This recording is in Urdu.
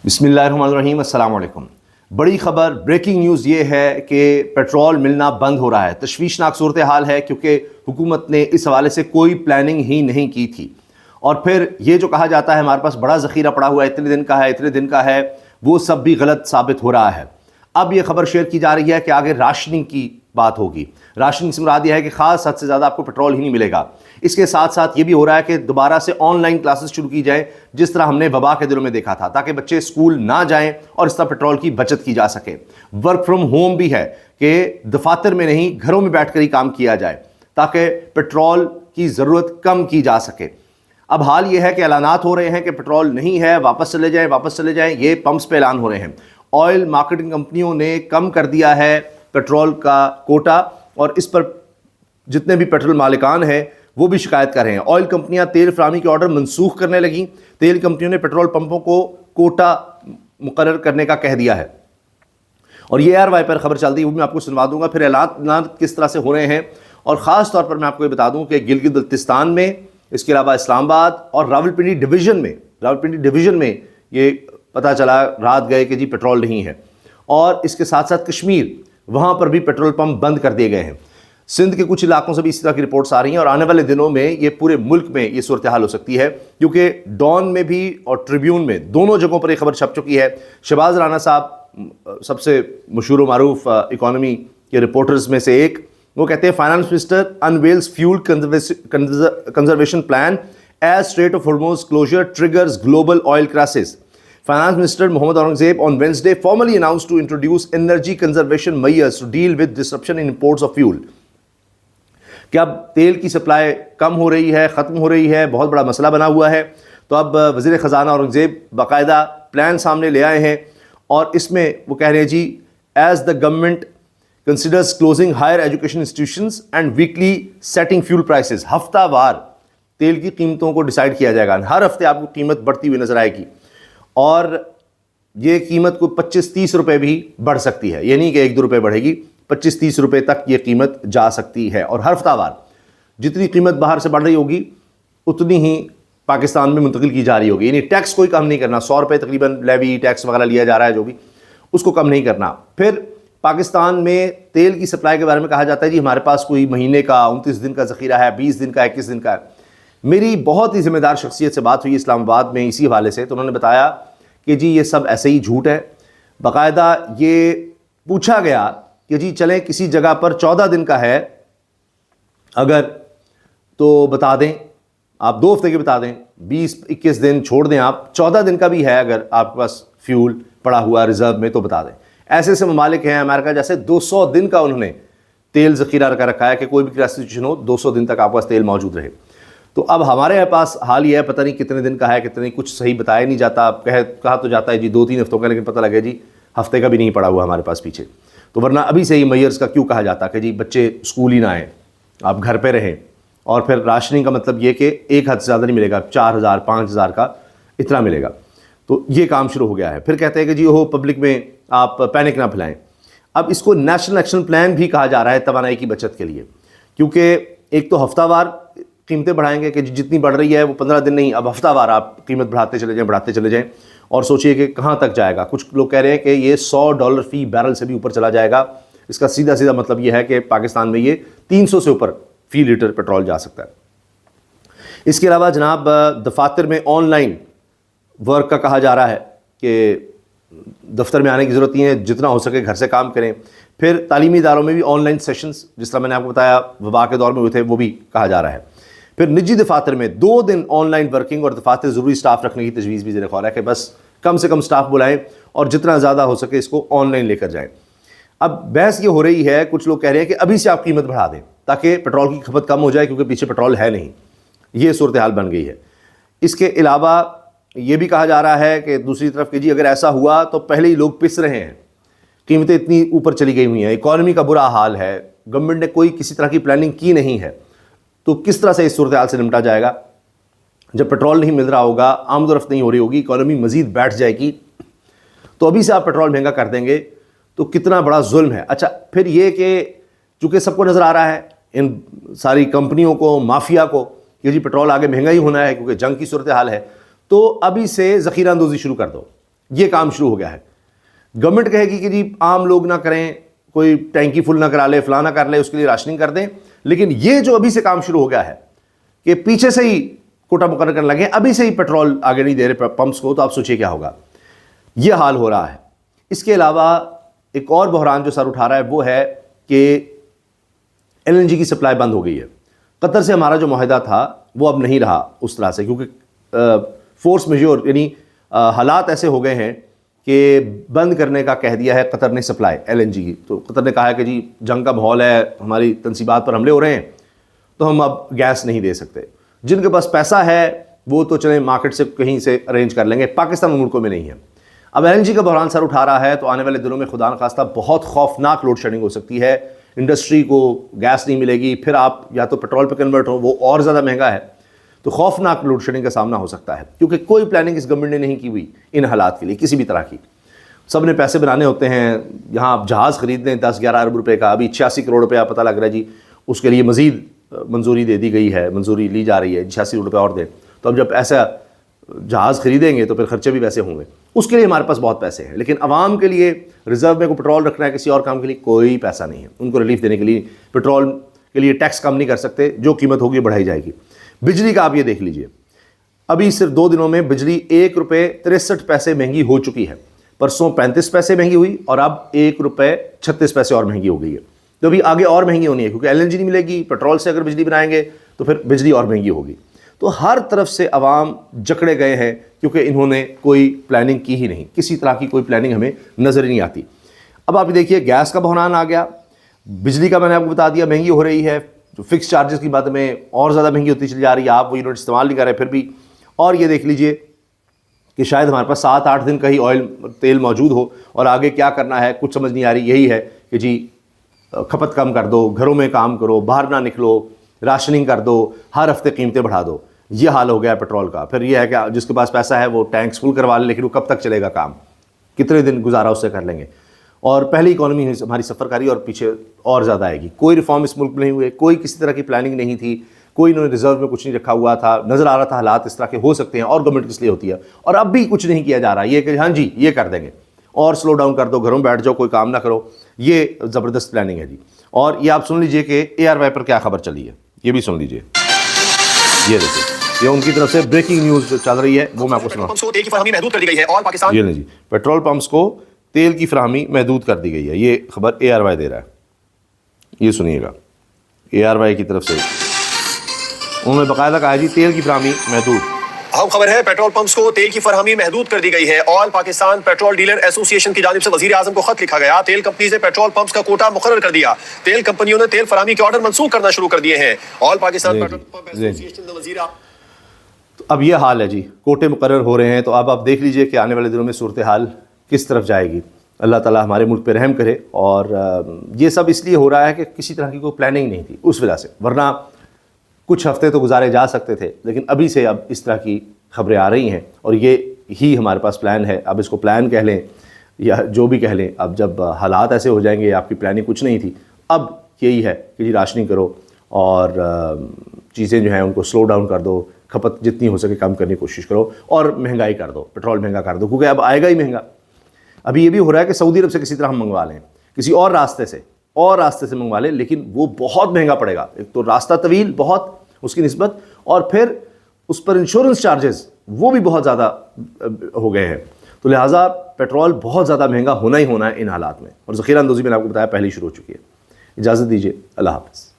بسم اللہ الرحمن الرحیم، السلام علیکم۔ بڑی خبر، بریکنگ نیوز یہ ہے کہ پیٹرول ملنا بند ہو رہا ہے۔ تشویشناک صورتحال ہے کیونکہ حکومت نے اس حوالے سے کوئی پلاننگ ہی نہیں کی تھی، اور پھر یہ جو کہا جاتا ہے ہمارے پاس بڑا ذخیرہ پڑا ہوا ہے، اتنے دن کا ہے، وہ سب بھی غلط ثابت ہو رہا ہے۔ اب یہ خبر شیئر کی جا رہی ہے کہ آگے راشننگ کی بات ہوگی۔ راشننگ سے مراد یہ ہے کہ خاص حد سے زیادہ آپ کو پیٹرول ہی نہیں ملے گا۔ اس کے ساتھ ساتھ یہ بھی ہو رہا ہے کہ دوبارہ سے آن لائن کلاسز شروع کی جائیں، جس طرح ہم نے وبا کے دنوں میں دیکھا تھا، تاکہ بچے اسکول نہ جائیں اور اس طرح پیٹرول کی بچت کی جا سکے۔ ورک فرام ہوم بھی ہے کہ دفاتر میں نہیں، گھروں میں بیٹھ کر ہی کام کیا جائے، تاکہ پیٹرول کی ضرورت کم کی جا سکے۔ اب حال یہ ہے کہ اعلانات ہو رہے ہیں کہ پیٹرول نہیں ہے، واپس چلے جائیں، یہ پمپس پہ اعلان ہو رہے ہیں۔ آئل مارکیٹنگ کمپنیوں نے کم کر دیا ہے پیٹرول کا کوٹا، اور اس پر جتنے بھی پیٹرول مالکان ہیں وہ بھی شکایت کر رہے ہیں۔ آئل کمپنیاں تیل فراہمی کے آرڈر منسوخ کرنے لگیں۔ تیل کمپنیوں نے پیٹرول پمپوں کو کوٹا مقرر کرنے کا کہہ دیا ہے، اور یہ ARY پر خبر چل رہی ہے، وہ میں آپ کو سنوا دوں گا۔ پھر اعلانات کس طرح سے ہو رہے ہیں، اور خاص طور پر میں آپ کو یہ بتا دوں کہ گلگت بلتستان میں، اس کے علاوہ اسلام آباد اور راولپنڈی ڈویژن میں یہ پتہ چلا رات گئے کہ جی پیٹرول نہیں ہے، اور اس کے ساتھ ساتھ کشمیر، وہاں پر بھی پیٹرول پمپ بند کر دیے گئے ہیں۔ سندھ کے کچھ علاقوں سے بھی اسی طرح کی رپورٹس آ رہی ہیں، اور آنے والے دنوں میں یہ پورے ملک میں یہ صورتحال ہو سکتی ہے، کیونکہ ڈان میں بھی اور ٹریبیون میں دونوں جگہوں پر یہ خبر چھپ چکی ہے۔ شہباز رانا صاحب سب سے مشہور و معروف اکانومی کے رپورٹرز میں سے ایک، وہ کہتے ہیں finance minister unveils fuel conservation plan as Strait of Hormuz closure triggers global oil crisis. Finance Minister Mohammad Aurangzeb on Wednesday formally announced to introduce energy conservation measures to deal with disruption in imports of fuel۔ کہ اب تیل کی سپلائی کم ہو رہی ہے، ختم ہو رہی ہے، بہت بڑا مسئلہ بنا ہوا ہے، تو اب وزیر خزانہ اورنگزیب باقاعدہ پلان سامنے لے آئے ہیں، اور اس میں وہ کہہ رہے ہیں جی as the government considers closing higher education institutions and weekly setting fuel prices. ہفتہ وار تیل کی قیمتوں کو ڈیسائیڈ کیا جائے گا، ہر ہفتے آپ کو قیمت بڑھتی ہوئی نظر آئے گی، اور یہ قیمت کو 25-30 روپے بھی بڑھ سکتی ہے، یہ نہیں کہ 1-2 روپے بڑھے گی، 25-30 روپے تک یہ قیمت جا سکتی ہے، اور ہر ہفتہ وار جتنی قیمت باہر سے بڑھ رہی ہوگی اتنی ہی پاکستان میں منتقل کی جا رہی ہوگی۔ یعنی ٹیکس کوئی کم نہیں کرنا، 100 روپے تقریباً لیوی ٹیکس وغیرہ لیا جا رہا ہے جو بھی، اس کو کم نہیں کرنا۔ پھر پاکستان میں تیل کی سپلائی کے بارے میں کہا جاتا ہے جی ہمارے پاس کوئی مہینے کا 29 دن کا ذخیرہ ہے، 20 دن کا، 21 دن کا ہے۔ میری بہت ہی ذمہ دار شخصیت سے بات ہوئی اسلام آباد میں اسی حوالے سے، تو انہوں نے بتایا کہ جی یہ سب ایسے ہی جھوٹ ہے۔ باقاعدہ یہ پوچھا گیا کہ جی چلیں کسی جگہ پر 14 دن کا ہے اگر، تو بتا دیں، آپ 2 ہفتے کے بتا دیں، 20-21 دن چھوڑ دیں، آپ 14 دن کا بھی ہے اگر آپ کے پاس فیول پڑا ہوا ریزرو میں تو بتا دیں۔ ایسے ایسے ممالک ہیں امریکہ جیسے، 200 دن کا انہوں نے تیل ذخیرہ کر رکھا ہے کہ کوئی بھی کرائسس سچویشن ہو 200 دن تک آپ کے پاس تیل موجود رہے۔ تو اب ہمارے پاس حال یہ ہے، پتہ نہیں کتنے دن کا ہے، کتنے، کچھ صحیح بتایا نہیں جاتا، کہا تو جاتا ہے جی 2-3 ہفتوں کا، لیکن پتہ لگے جی ہفتے کا بھی نہیں پڑا ہوا ہمارے پاس پیچھے۔ تو ورنہ ابھی سے ہی میئرز کا کیوں کہا جاتا کہ جی بچے اسکول ہی نہ آئیں، آپ گھر پہ رہیں، اور پھر راشننگ کا مطلب یہ کہ ایک حد سے زیادہ نہیں ملے گا، 4000 5000 کا اتنا ملے گا۔ تو یہ کام شروع ہو گیا ہے۔ پھر کہتے ہیں کہ جی وہ پبلک میں آپ پینک نہ پھیلائیں۔ اب اس کو نیشنل ایکشن پلان بھی کہا جا رہا ہے توانائی کی بچت کے لیے، کیونکہ ایک تو ہفتہ وار قیمتیں بڑھائیں گے کہ جتنی بڑھ رہی ہے وہ 15 دن نہیں، اب ہفتہ وار آپ قیمت بڑھاتے چلے جائیں، اور سوچئے کہ کہاں تک جائے گا۔ کچھ لوگ کہہ رہے ہیں کہ یہ $100 فی بیرل سے بھی اوپر چلا جائے گا۔ اس کا سیدھا مطلب یہ ہے کہ پاکستان میں یہ 300 سے اوپر فی لیٹر پیٹرول جا سکتا ہے۔ اس کے علاوہ جناب دفاتر میں آن لائن ورک کا کہا جا رہا ہے کہ دفتر میں آنے کی ضرورت نہیں ہے، جتنا ہو سکے گھر سے کام کریں۔ پھر تعلیمی اداروں میں بھی آن لائن سیشنز، جس طرح میں نے آپ کو بتایا وبا کے دور میں ہوئے تھے، وہ بھی کہا جا رہا ہے۔ پھر نجی دفاتر میں 2 دن آن لائن ورکنگ، اور دفاتر ضروری سٹاف رکھنے کی تجویز بھی زیر غور ہے کہ بس کم سے کم سٹاف بلائیں اور جتنا زیادہ ہو سکے اس کو آن لائن لے کر جائیں۔ اب بحث یہ ہو رہی ہے، کچھ لوگ کہہ رہے ہیں کہ ابھی سے آپ قیمت بڑھا دیں تاکہ پیٹرول کی کھپت کم ہو جائے، کیونکہ پیچھے پیٹرول ہے نہیں، یہ صورتحال بن گئی ہے۔ اس کے علاوہ یہ بھی کہا جا رہا ہے کہ دوسری طرف کہ جی اگر ایسا ہوا تو پہلے ہی لوگ پس رہے ہیں، قیمتیں اتنی اوپر چلی گئی ہوئی ہیں، اکانومی کا برا حال ہے، گورنمنٹ نے کوئی کسی طرح کی پلاننگ کی نہیں ہے، تو کس طرح سے اس صورتحال سے نمٹا جائے گا؟ جب پیٹرول نہیں مل رہا ہوگا، آمد و رفت نہیں ہو رہی ہوگی، اکانومی مزید بیٹھ جائے گی، تو ابھی سے آپ پیٹرول مہنگا کر دیں گے تو کتنا بڑا ظلم ہے۔ اچھا پھر یہ کہ چونکہ سب کو نظر آ رہا ہے، ان ساری کمپنیوں کو، مافیا کو، کہ جی پیٹرول آگے مہنگا ہی ہونا ہے کیونکہ جنگ کی صورتحال ہے، تو ابھی سے ذخیرہ اندوزی شروع کر دو۔ یہ کام شروع ہو گیا ہے. گورنمنٹ کہے گی کہ جی عام لوگ نہ کریں, کوئی ٹینکی فل نہ کرا لے, فلاں نہ کر لے, اس کے لیے راشننگ کر دیں. لیکن یہ جو ابھی سے کام شروع ہو گیا ہے کہ پیچھے سے ہی کوٹا مقرر کرنے لگے, ابھی سے ہی پیٹرول آگے نہیں دے رہے پمپس کو, تو آپ سوچئے کیا ہوگا. یہ حال ہو رہا ہے. اس کے علاوہ ایک اور بحران جو سر اٹھا رہا ہے وہ ہے کہ LNG کی سپلائی بند ہو گئی ہے. قطر سے ہمارا جو معاہدہ تھا وہ اب نہیں رہا اس طرح سے, کیونکہ فورس میجور یعنی حالات ایسے ہو گئے ہیں کہ بند کرنے کا کہہ دیا ہے قطر نے سپلائی LNG کی. تو قطر نے کہا ہے کہ جی جنگ کا ماحول ہے, ہماری تنصیبات پر حملے ہو رہے ہیں, تو ہم اب گیس نہیں دے سکتے. جن کے پاس پیسہ ہے وہ تو چلیں مارکیٹ سے کہیں سے ارینج کر لیں گے, پاکستان ملکوں میں نہیں ہے. اب LNG کا بحران سر اٹھا رہا ہے, تو آنے والے دنوں میں خدا نخواستہ بہت خوفناک لوڈ شیڈنگ ہو سکتی ہے. انڈسٹری کو گیس نہیں ملے گی, پھر آپ یا تو پیٹرول پہ کنورٹ ہو, وہ اور زیادہ مہنگا ہے. تو خوفناک لوڈ شیڈنگ کا سامنا ہو سکتا ہے, کیونکہ کوئی پلاننگ اس گورنمنٹ نے نہیں کی ہوئی ان حالات کے لیے کسی بھی طرح کی. سب نے پیسے بنانے ہوتے ہیں. یہاں آپ جہاز خرید لیں 10-11 ارب روپے کا, ابھی 86 کروڑ روپے پتہ لگ رہا ہے جی اس کے لیے مزید منظوری دے دی گئی ہے, منظوری لی جا رہی ہے 86 کروڑ روپے اور دیں. تو اب جب ایسا جہاز خریدیں گے تو پھر خرچے بھی ویسے ہوں گے. اس کے لیے ہمارے پاس بہت پیسے ہیں, لیکن عوام کے لیے ریزرو میں کو پیٹرول رکھنا ہے, کسی اور کام کے لیے کوئی پیسہ نہیں ہے. ان کو ریلیف دینے کے لیے پیٹرول کے لیے ٹیکس کم نہیں کر سکتے, جو قیمت ہوگی بڑھائی جائے گی. بجلی کا آپ یہ دیکھ لیجئے, ابھی صرف 2 دنوں میں بجلی 1 روپے 63 پیسے مہنگی ہو چکی ہے. پرسوں 35 پیسے مہنگی ہوئی, اور اب 1 روپے 36 پیسے اور مہنگی ہو گئی ہے. تو ابھی آگے اور مہنگی ہونی ہے, کیونکہ LNG نہیں ملے گی. پیٹرول سے اگر بجلی بنائیں گے تو پھر بجلی اور مہنگی ہوگی. تو ہر طرف سے عوام جکڑے گئے ہیں, کیونکہ انہوں نے کوئی پلاننگ کی ہی نہیں, کسی طرح کی کوئی پلاننگ ہمیں نظر ہی نہیں آتی. اب آپ دیکھیے گیس کا بحران آ گیا, بجلی کا میں نے آپ کو بتا دیا مہنگی ہو رہی ہے, جو فکس چارجز کی بات میں اور زیادہ مہنگی ہوتی چلی جا رہی ہے, آپ وہ یونٹ استعمال نہیں کر رہے پھر بھی. اور یہ دیکھ لیجئے کہ شاید ہمارے پاس 7-8 دن کا ہی آئل تیل موجود ہو, اور آگے کیا کرنا ہے کچھ سمجھ نہیں آ رہی. یہی ہے کہ جی کھپت کم کر دو, گھروں میں کام کرو, باہر نہ نکلو, راشننگ کر دو, ہر ہفتے قیمتیں بڑھا دو. یہ حال ہو گیا پیٹرول کا. پھر یہ ہے کہ جس کے پاس پیسہ ہے وہ ٹینکس فل کروا لے, لیکن وہ کب تک چلے گا کام, کتنے دن گزارا اس سے کر لیں گے. اور پہلی اکانومی ہماری سفر کاری اور پیچھے اور زیادہ آئے گی. کوئی ریفارم اس ملک میں نہیں ہوئے, کوئی کسی طرح کی پلاننگ نہیں تھی, کوئی انہوں نے ریزرو میں کچھ نہیں رکھا ہوا تھا. نظر آ رہا تھا حالات اس طرح کے ہو سکتے ہیں اور گورنمنٹ کس لیے ہوتی ہے, اور اب بھی کچھ نہیں کیا جا رہا. یہ کہ ہاں جی یہ کر دیں گے اور سلو ڈاؤن کر دو, گھروں میں بیٹھ جاؤ, کوئی کام نہ کرو. یہ زبردست پلاننگ ہے جی. اور یہ آپ سن لیجئے کہ ARY پر کیا خبر چلی ہے, یہ بھی سن لیجئے. یہ دیکھیں, یہ ان کی طرف سے بریکنگ نیوز جو چل رہی ہے وہ میں آپ کو سناؤں. تیل کی فراہمی محدود کر دی گئی ہے اور پاکستان یہ نہیں جی, پیٹرول پمپس کو تیل کی فراہمی محدود کر دی گئی ہے. یہ خبر ARY دے رہا ہے, یہ سنیے گا. ARY کی طرف سے انہوں نے باقاعدہ کہا جی تیل کی فراہمی محدود. اہم خبر ہے, پیٹرول پمپس کو تیل کی فراہمی محدود کر دی گئی ہے. آل پاکستان پیٹرول ڈیلر ایسوسی ایشن کی جانب سے وزیر اعظم کو خط لکھا گیا. تیل کمپنیز نے پیٹرول پمپس کا کوٹا مقرر کر دیا. تیل کمپنیوں نے تیل فراہمی کے آرڈر منسوخ کرنا شروع کر دیے ہیں. آل پاکستان پیٹرول پمپ ایسوسی ایشن نے وزیر اب یہ حال ہے جی, کوٹے مقرر ہو رہے ہیں. تو اب آپ دیکھ لیجئے کہ آنے والے دنوں میں صورتحال کس طرف جائے گی. اللہ تعالیٰ ہمارے ملک پہ رحم کرے. اور یہ سب اس لیے ہو رہا ہے کہ کسی طرح کی کوئی پلاننگ نہیں تھی اس وجہ سے, ورنہ کچھ ہفتے تو گزارے جا سکتے تھے. لیکن ابھی سے اب اس طرح کی خبریں آ رہی ہیں, اور یہ ہی ہمارے پاس پلان ہے. اب اس کو پلان کہہ لیں یا جو بھی کہہ لیں, اب جب حالات ایسے ہو جائیں گے, آپ کی پلاننگ کچھ نہیں تھی, اب یہی ہے کہ جی راشننگ کرو اور چیزیں جو ہیں ان کو سلو ڈاؤن کر دو, کھپت جتنی ہو سکے کم کرنے کی کوشش کرو, اور مہنگائی کر دو, پیٹرول مہنگا کر دو, کیونکہ اب آئے گا ہی مہنگا. ابھی یہ بھی ہو رہا ہے کہ سعودی عرب سے کسی طرح ہم منگوا لیں, کسی اور راستے سے منگوا لیں, لیکن وہ بہت مہنگا پڑے گا. ایک تو راستہ طویل بہت اس کی نسبت, اور پھر اس پر انشورنس چارجز وہ بھی بہت زیادہ ہو گئے ہیں. تو لہٰذا پیٹرول بہت زیادہ مہنگا ہونا ہی ہونا ہے ان حالات میں. اور ذخیرہ اندوزی میں نے آپ کو بتایا پہلے ہی شروع ہو چکی ہے. اجازت دیجیے, اللہ حافظ.